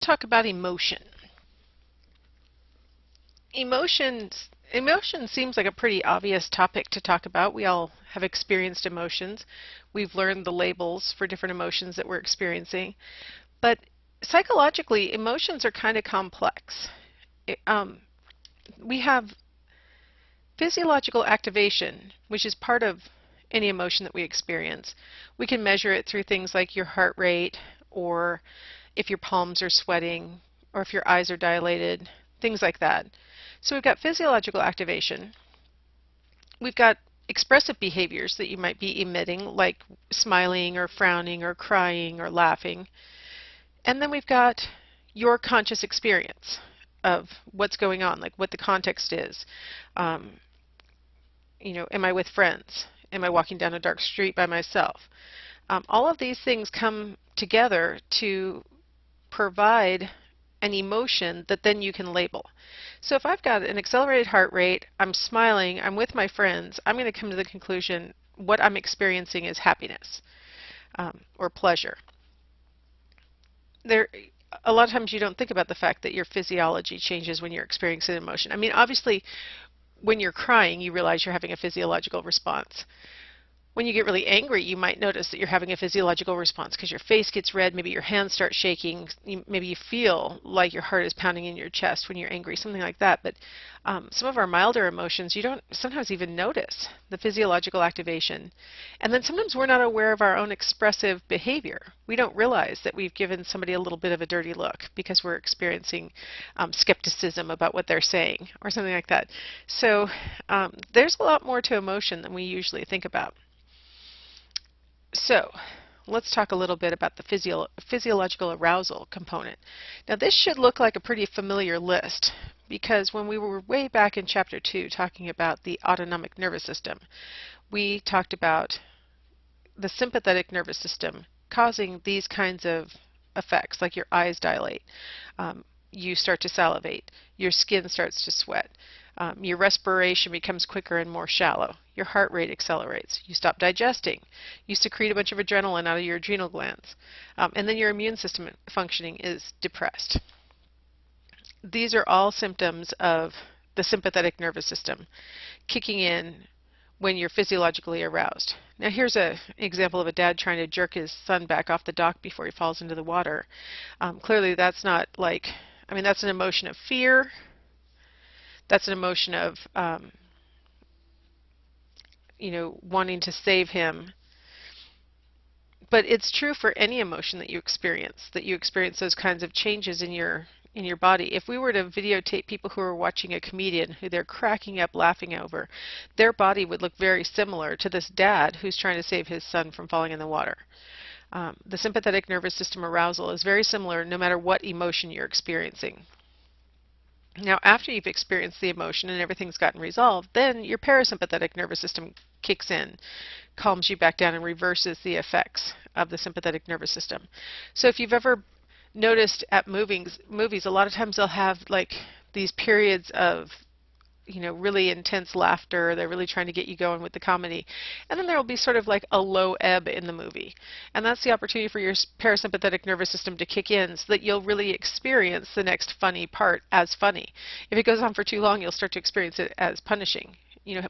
Talk about emotion. Emotion seems like a pretty obvious topic to talk about. We all have experienced emotions. We've learned the labels for different emotions that we're experiencing. But psychologically, emotions are kind of complex. It, we have physiological activation, which is part of any emotion that we experience. We can measure it through things like your heart rate, or if your palms are sweating, or if your eyes are dilated, things like that. So we've got physiological activation. We've got expressive behaviors that you might be emitting, like smiling or frowning or crying or laughing. And then we've got your conscious experience of what's going on, like what the context is. Um, am I with friends? Am I walking down a dark street by myself? All of these things come together to provide an emotion that then you can label. So if I've got an accelerated heart rate, I'm smiling, I'm with my friends, I'm going to come to the conclusion what I'm experiencing is happiness or pleasure. A lot of times you don't think about the fact that your physiology changes when you're experiencing an emotion. I mean, obviously, when you're crying, you realize you're having a physiological response. When you get really angry, you might notice that you're having a physiological response because your face gets red, maybe your hands start shaking, maybe you feel like your heart is pounding in your chest when you're angry, something like that. But some of our milder emotions, you don't sometimes even notice the physiological activation. And then sometimes we're not aware of our own expressive behavior. We don't realize that we've given somebody a little bit of a dirty look because we're experiencing skepticism about what they're saying or something like that. So there's a lot more to emotion than we usually think about. So let's talk a little bit about the physiological arousal component. Now this should look like a pretty familiar list because when we were way back in Chapter 2 talking about the autonomic nervous system, we talked about the sympathetic nervous system causing these kinds of effects, like your eyes dilate, you start to salivate, your skin starts to sweat, your respiration becomes quicker and more shallow, your heart rate accelerates, you stop digesting, you secrete a bunch of adrenaline out of your adrenal glands, and then your immune system functioning is depressed. These are all symptoms of the sympathetic nervous system kicking in when you're physiologically aroused. Now here's an example of a dad trying to jerk his son back off the dock before he falls into the water. Clearly that's not like, that's an emotion of fear. That's an emotion of, wanting to save him. But it's true for any emotion that you experience those kinds of changes in your body. If we were to videotape people who are watching a comedian who they're cracking up laughing over, their body would look very similar to this dad who's trying to save his son from falling in the water. The sympathetic nervous system arousal is very similar no matter what emotion you're experiencing. Now, after you've experienced the emotion and everything's gotten resolved, then your parasympathetic nervous system kicks in, calms you back down, and reverses the effects of the sympathetic nervous system. So if you've ever noticed at movies, a lot of times they'll have like these periods of really intense laughter. They're really trying to get you going with the comedy. And then there will be sort of like a low ebb in the movie. And that's the opportunity for your parasympathetic nervous system to kick in so that you'll really experience the next funny part as funny. If it goes on for too long, you'll start to experience it as punishing.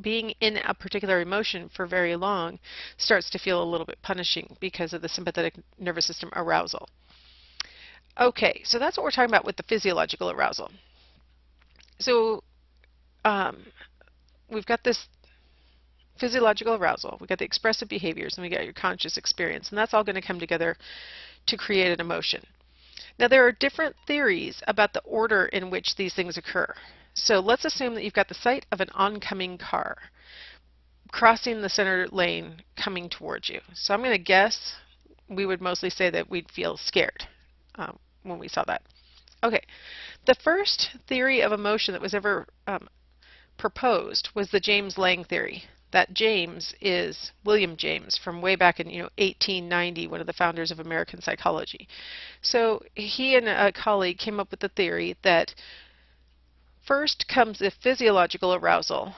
Being in a particular emotion for very long starts to feel a little bit punishing because of the sympathetic nervous system arousal. Okay, so that's what we're talking about with the physiological arousal. So we've got this physiological arousal, we've got the expressive behaviors, and we got your conscious experience, and that's all going to come together to create an emotion. Now there are different theories about the order in which these things occur. So let's assume that you've got the sight of an oncoming car crossing the center lane coming towards you. So I'm going to guess we would mostly say that we'd feel scared when we saw that. Okay, the first theory of emotion that was ever proposed was the James-Lange theory. That James is William James from way back in 1890, one of the founders of American psychology. So he and a colleague came up with the theory that first comes the physiological arousal.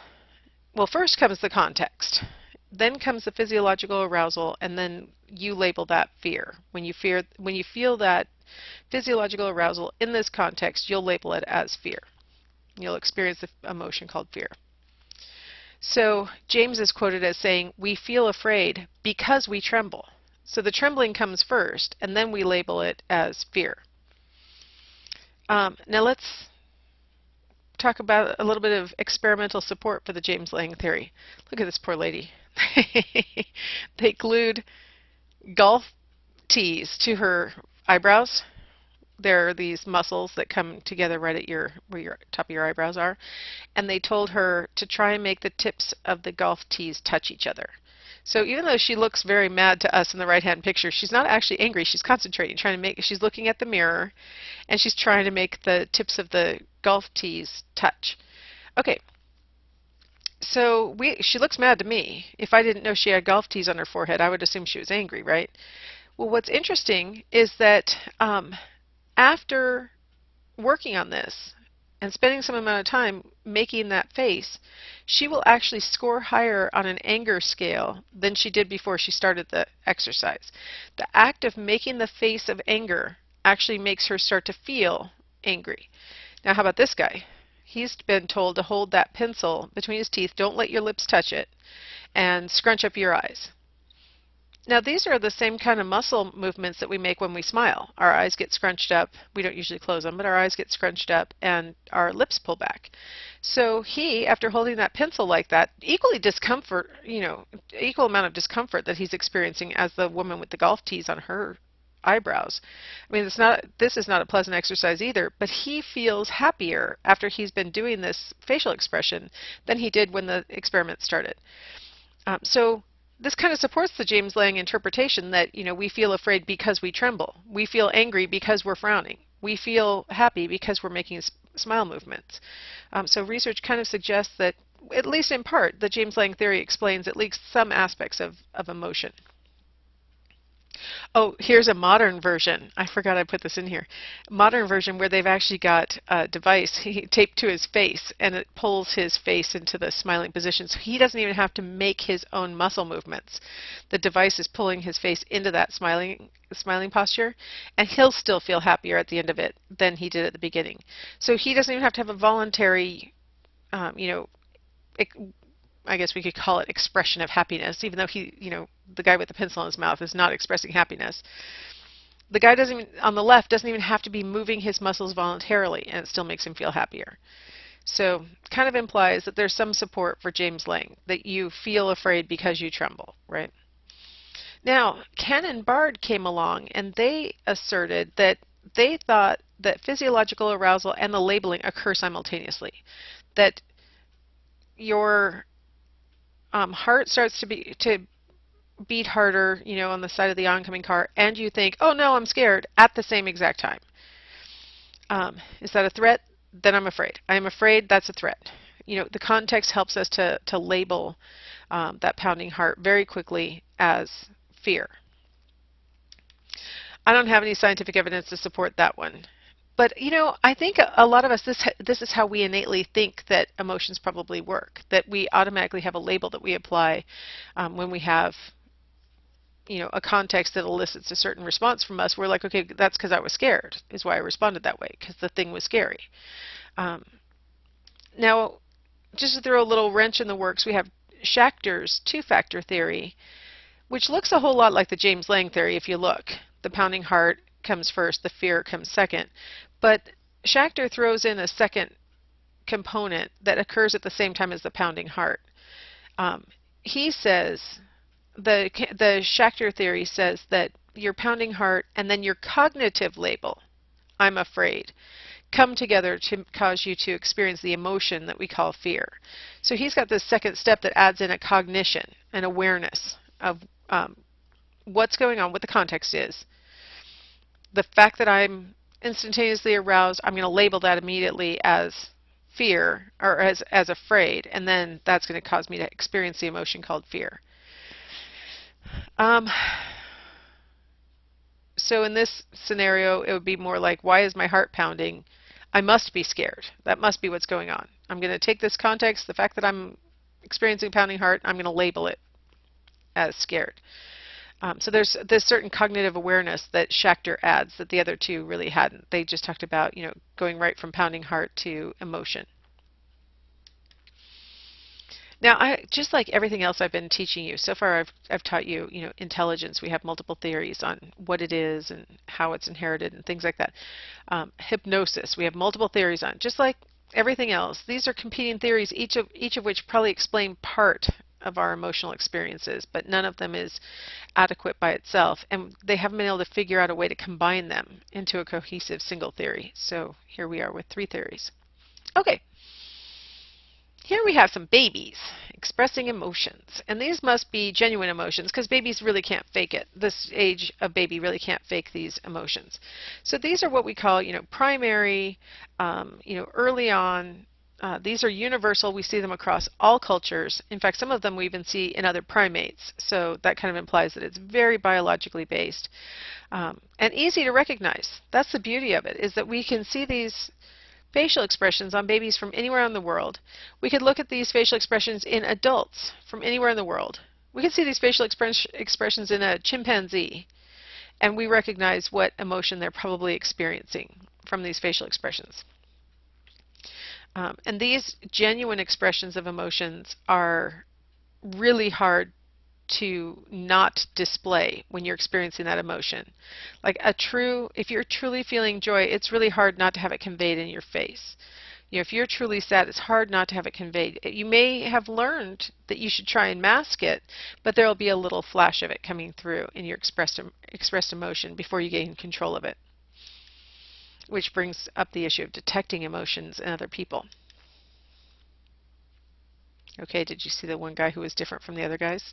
Well, first comes the context. Then comes the physiological arousal, and then you label that fear. When you feel that physiological arousal. In this context, you'll label it as fear. You'll experience the emotion called fear. So James is quoted as saying, "We feel afraid because we tremble." So the trembling comes first, and then we label it as fear. Now let's talk about a little bit of experimental support for the James-Lange theory. Look at this poor lady. They glued golf tees to her eyebrows. There are these muscles that come together right at where your top of your eyebrows are, and they told her to try and make the tips of the golf tees touch each other. So even though she looks very mad to us in the right-hand picture, she's not actually angry. She's concentrating, she's looking at the mirror, and she's trying to make the tips of the golf tees touch. Okay, so she looks mad to me. If I didn't know she had golf tees on her forehead, I would assume she was angry, right? Well, what's interesting is that after working on this and spending some amount of time making that face, she will actually score higher on an anger scale than she did before she started the exercise. The act of making the face of anger actually makes her start to feel angry. Now, how about this guy? He's been told to hold that pencil between his teeth, don't let your lips touch it, and scrunch up your eyes. Now, these are the same kind of muscle movements that we make when we smile. Our eyes get scrunched up. We don't usually close them, but our eyes get scrunched up and our lips pull back. So he, after holding that pencil like that, equal amount of discomfort that he's experiencing as the woman with the golf tees on her eyebrows. I mean, this is not a pleasant exercise either, but he feels happier after he's been doing this facial expression than he did when the experiment started. So this kind of supports the James-Lange interpretation that, we feel afraid because we tremble. We feel angry because we're frowning. We feel happy because we're making smile movements. So research kind of suggests that, at least in part, the James-Lange theory explains at least some aspects of emotion. Oh, here's a modern version. I forgot I put this in here. Modern version where they've actually got a device taped to his face, and it pulls his face into the smiling position. So he doesn't even have to make his own muscle movements. The device is pulling his face into that smiling posture, and he'll still feel happier at the end of it than he did at the beginning. So he doesn't even have to have a voluntary, I guess we could call it expression of happiness, even though the guy with the pencil in his mouth is not expressing happiness. The guy on the left doesn't even have to be moving his muscles voluntarily, and it still makes him feel happier. So it kind of implies that there's some support for James-Lange, that you feel afraid because you tremble, right? Now, Ken and Bard came along, and they asserted that they thought that physiological arousal and the labeling occur simultaneously, that your heart starts to beat harder, on the side of the oncoming car, and you think, oh no, I'm scared, at the same exact time. Is that a threat? Then I'm afraid. I am afraid, that's a threat. The context helps us to label that pounding heart very quickly as fear. I don't have any scientific evidence to support that one. But, I think a lot of us, this is how we innately think that emotions probably work, that we automatically have a label that we apply when we have, a context that elicits a certain response from us. We're like, okay, that's because I was scared, is why I responded that way, because the thing was scary. Now, just to throw a little wrench in the works, we have Schachter's two-factor theory, which looks a whole lot like the James-Lange theory if you look. The pounding heart comes first, the fear comes second. But Schachter throws in a second component that occurs at the same time as the pounding heart. He says, the Schachter theory says that your pounding heart and then your cognitive label, I'm afraid, come together to cause you to experience the emotion that we call fear. So he's got this second step that adds in a cognition, an awareness of what's going on, what the context is. The fact that I'm instantaneously aroused, I'm going to label that immediately as fear or as afraid, and then that's going to cause me to experience the emotion called fear. So in this scenario, it would be more like, why is my heart pounding? I must be scared. That must be what's going on. I'm going to take this context, the fact that I'm experiencing pounding heart, I'm going to label it as scared. So there's this certain cognitive awareness that Schachter adds that the other two really hadn't. They just talked about, going right from pounding heart to emotion. Now, just like everything else I've been teaching you, so far I've taught you, intelligence. We have multiple theories on what it is and how it's inherited and things like that. Hypnosis, we have multiple theories on. Just like everything else, these are competing theories, each of which probably explain part of our emotional experiences, but none of them is adequate by itself, and they haven't been able to figure out a way to combine them into a cohesive single theory. So here we are with 3 theories. Okay. Here we have some babies expressing emotions, and these must be genuine emotions because babies really can't fake it. This age of baby really can't fake these emotions. So these are what we call, primary, early on. These are universal. We see them across all cultures. In fact, some of them we even see in other primates. So that kind of implies that it's very biologically based and easy to recognize. That's the beauty of it, is that we can see these facial expressions on babies from anywhere in the world. We could look at these facial expressions in adults from anywhere in the world. We could see these facial expressions in a chimpanzee, and we recognize what emotion they're probably experiencing from these facial expressions. And these genuine expressions of emotions are really hard to not display when you're experiencing that emotion. Like if you're truly feeling joy, it's really hard not to have it conveyed in your face. If you're truly sad, it's hard not to have it conveyed. You may have learned that you should try and mask it, but there will be a little flash of it coming through in your expressed emotion before you gain control of it, which brings up the issue of detecting emotions in other people. Okay, did you see the one guy who was different from the other guys?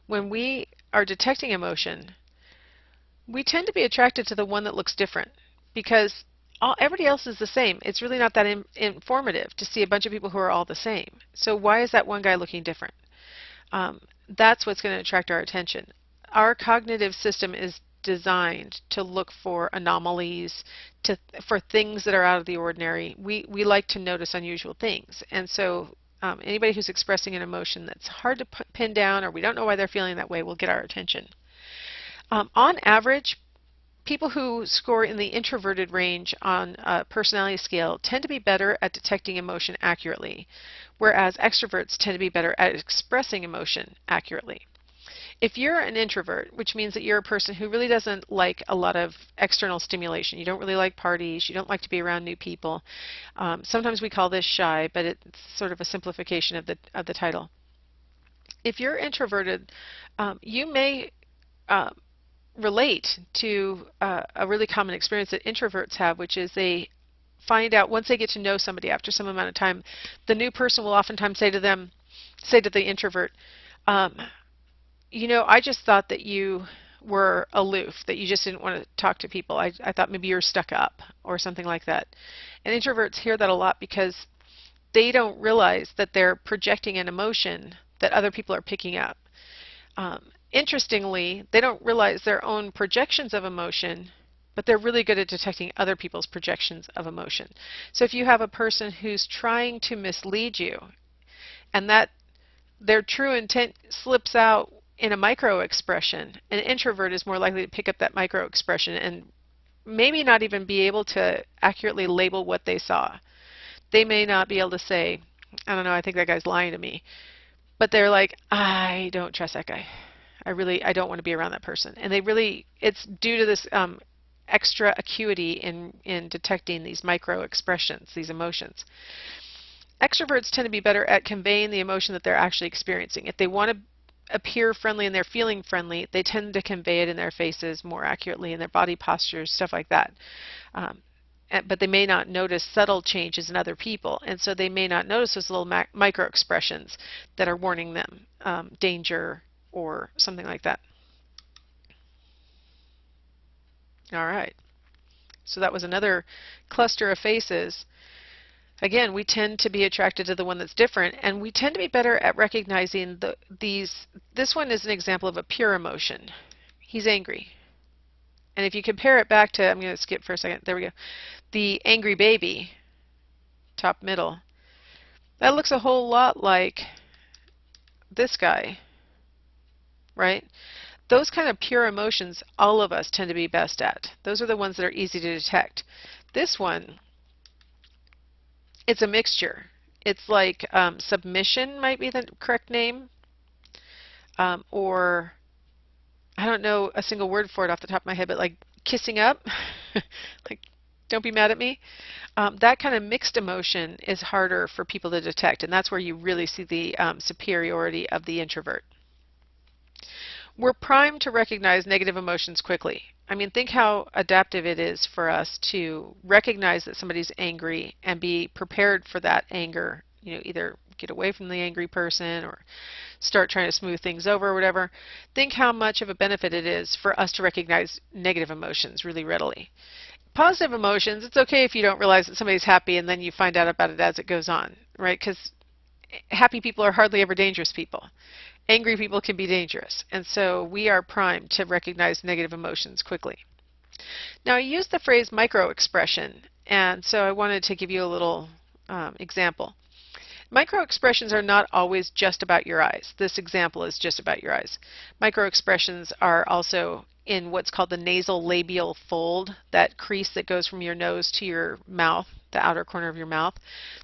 When we are detecting emotion, we tend to be attracted to the one that looks different because everybody else is the same. It's really not that informative to see a bunch of people who are all the same. So why is that one guy looking different? That's what's going to attract our attention. Our cognitive system is designed to look for anomalies, for things that are out of the ordinary. We like to notice unusual things. And so anybody who's expressing an emotion that's hard to pin down, or we don't know why they're feeling that way, will get our attention. On average, people who score in the introverted range on a personality scale tend to be better at detecting emotion accurately, whereas extroverts tend to be better at expressing emotion accurately. If you're an introvert, which means that you're a person who really doesn't like a lot of external stimulation, you don't really like parties, you don't like to be around new people. Sometimes we call this shy, but it's sort of a simplification of the title. If you're introverted, you may relate to a really common experience that introverts have, which is they find out once they get to know somebody after some amount of time, the new person will oftentimes say to the introvert, I just thought that you were aloof, that you just didn't want to talk to people. I thought maybe you were stuck up or something like that. And introverts hear that a lot because they don't realize that they're projecting an emotion that other people are picking up. Interestingly, they don't realize their own projections of emotion, but they're really good at detecting other people's projections of emotion. So if you have a person who's trying to mislead you, and that their true intent slips out in a micro expression, an introvert is more likely to pick up that micro expression and maybe not even be able to accurately label what they saw. They may not be able to say, I don't know, I think that guy's lying to me. But they're like, I don't trust that guy. I don't want to be around that person. And it's due to this extra acuity in detecting these micro expressions, these emotions. Extroverts tend to be better at conveying the emotion that they're actually experiencing. If they want to appear friendly and they're feeling friendly, they tend to convey it in their faces more accurately, in their body postures, stuff like that. But they may not notice subtle changes in other people, and so they may not notice those little micro expressions that are warning them danger or something like that. All right. So that was another cluster of faces. Again, we tend to be attracted to the one that's different, and we tend to be better at recognizing these. This one is an example of a pure emotion. He's angry. And if you compare it back to, I'm going to skip for a second, there we go, the angry baby, top middle, that looks a whole lot like this guy, right? Those kind of pure emotions, all of us tend to be best at. Those are the ones that are easy to detect. This one, it's a mixture. It's like submission might be the correct name, or I don't know a single word for it off the top of my head, but like kissing up, like don't be mad at me. That kind of mixed emotion is harder for people to detect, and that's where you really see the superiority of the introvert. We're primed to recognize negative emotions quickly. I mean, think how adaptive it is for us to recognize that somebody's angry and be prepared for that anger. You know, either get away from the angry person or start trying to smooth things over or whatever. Think how much of a benefit it is for us to recognize negative emotions really readily. Positive emotions, it's okay if you don't realize that somebody's happy and then you find out about it as it goes on, right? Because happy people are hardly ever dangerous people. Angry people can be dangerous, and so we are primed to recognize negative emotions quickly. Now, I use the phrase micro-expression, and so I wanted to give you a little example. Micro-expressions are not always just about your eyes. This example is just about your eyes. Micro-expressions are also in what's called the nasal labial fold, that crease that goes from your nose to your mouth, the outer corner of your mouth.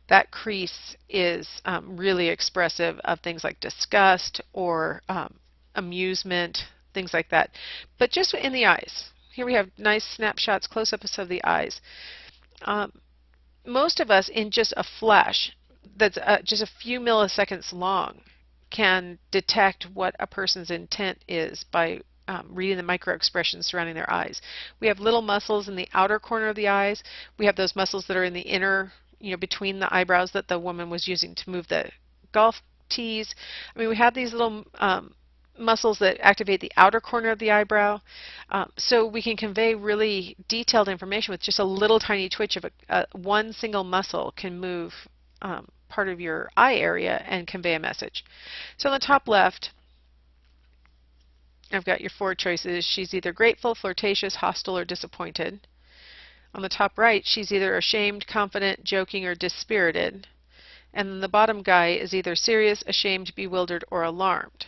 That crease is really expressive of things like disgust or amusement, things like that. But just in the eyes. Here we have nice snapshots, close-ups of the eyes. Most of us, in just a flash that's just a few milliseconds long, can detect what a person's intent is by reading the microexpressions surrounding their eyes. We have little muscles in the outer corner of the eyes. We have those muscles that are in the inner, between the eyebrows that the woman was using to move the golf tees. I mean, we have these little muscles that activate the outer corner of the eyebrow. So we can convey really detailed information with just a little tiny twitch of one single muscle can move part of your eye area and convey a message. So on the top left, I've got your four choices. She's either grateful, flirtatious, hostile, or disappointed. On the top right, she's either ashamed, confident, joking, or dispirited. And then the bottom guy is either serious, ashamed, bewildered, or alarmed.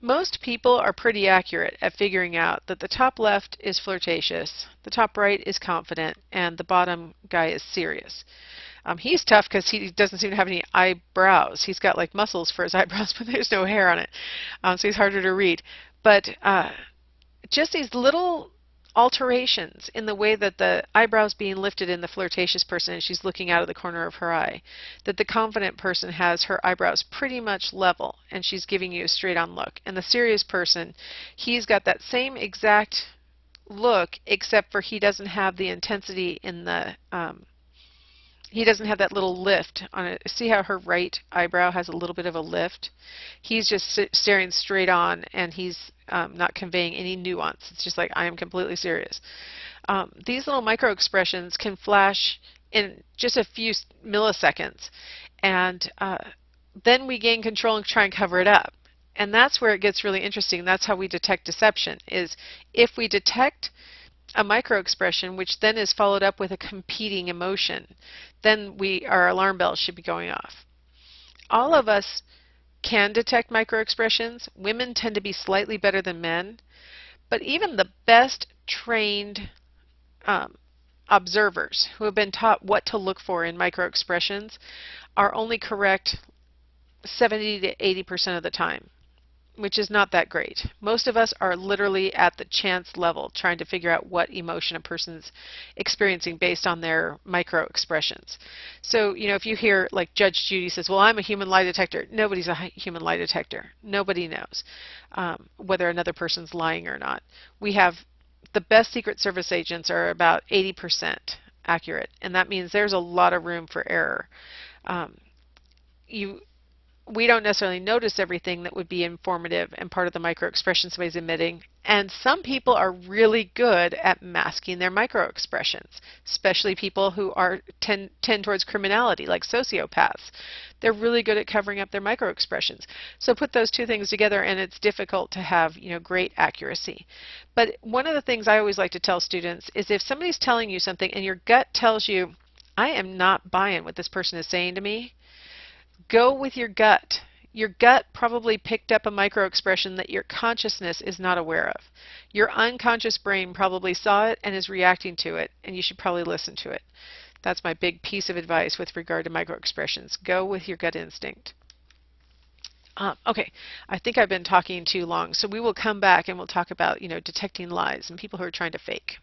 Most people are pretty accurate at figuring out that the top left is flirtatious, the top right is confident, and the bottom guy is serious. He's tough because he doesn't seem to have any eyebrows. He's got like muscles for his eyebrows, but there's no hair on it, so he's harder to read. But just these little alterations in the way that the eyebrows being lifted in the flirtatious person and she's looking out of the corner of her eye, that the confident person has her eyebrows pretty much level and she's giving you a straight on look, and the serious person, he's got that same exact look except for he doesn't have the intensity in the he doesn't have that little lift on it. See how her right eyebrow has a little bit of a lift? He's just staring straight on, and he's not conveying any nuance. It's just like, I am completely serious. These little micro expressions can flash in just a few milliseconds, and then we gain control and try and cover it up. And that's where it gets really interesting. That's how we detect deception, is if we detect a microexpression which then is followed up with a competing emotion, then our alarm bells should be going off. All of us can detect microexpressions. Women tend to be slightly better than men, but even the best trained observers who have been taught what to look for in microexpressions are only correct 70 to 80% of the time, which is not that great. Most of us are literally at the chance level trying to figure out what emotion a person's experiencing based on their micro expressions. So, if you hear like Judge Judy says, well, I'm a human lie detector. Nobody's a human lie detector. Nobody knows whether another person's lying or not. We have the best Secret Service agents are about 80% accurate, and that means there's a lot of room for error. We don't necessarily notice everything that would be informative and part of the microexpression somebody's emitting, and some people are really good at masking their microexpressions, especially people who tend towards criminality, like sociopaths. They're really good at covering up their microexpressions. So put those two things together and it's difficult to have great accuracy. But one of the things I always like to tell students is if somebody's telling you something and your gut tells you, I am not buying what this person is saying to me, go with your gut. Your gut probably picked up a microexpression that your consciousness is not aware of. Your unconscious brain probably saw it and is reacting to it, and you should probably listen to it. That's my big piece of advice with regard to microexpressions. Go with your gut instinct. Okay, I think I've been talking too long, so we will come back and we'll talk about, detecting lies and people who are trying to fake.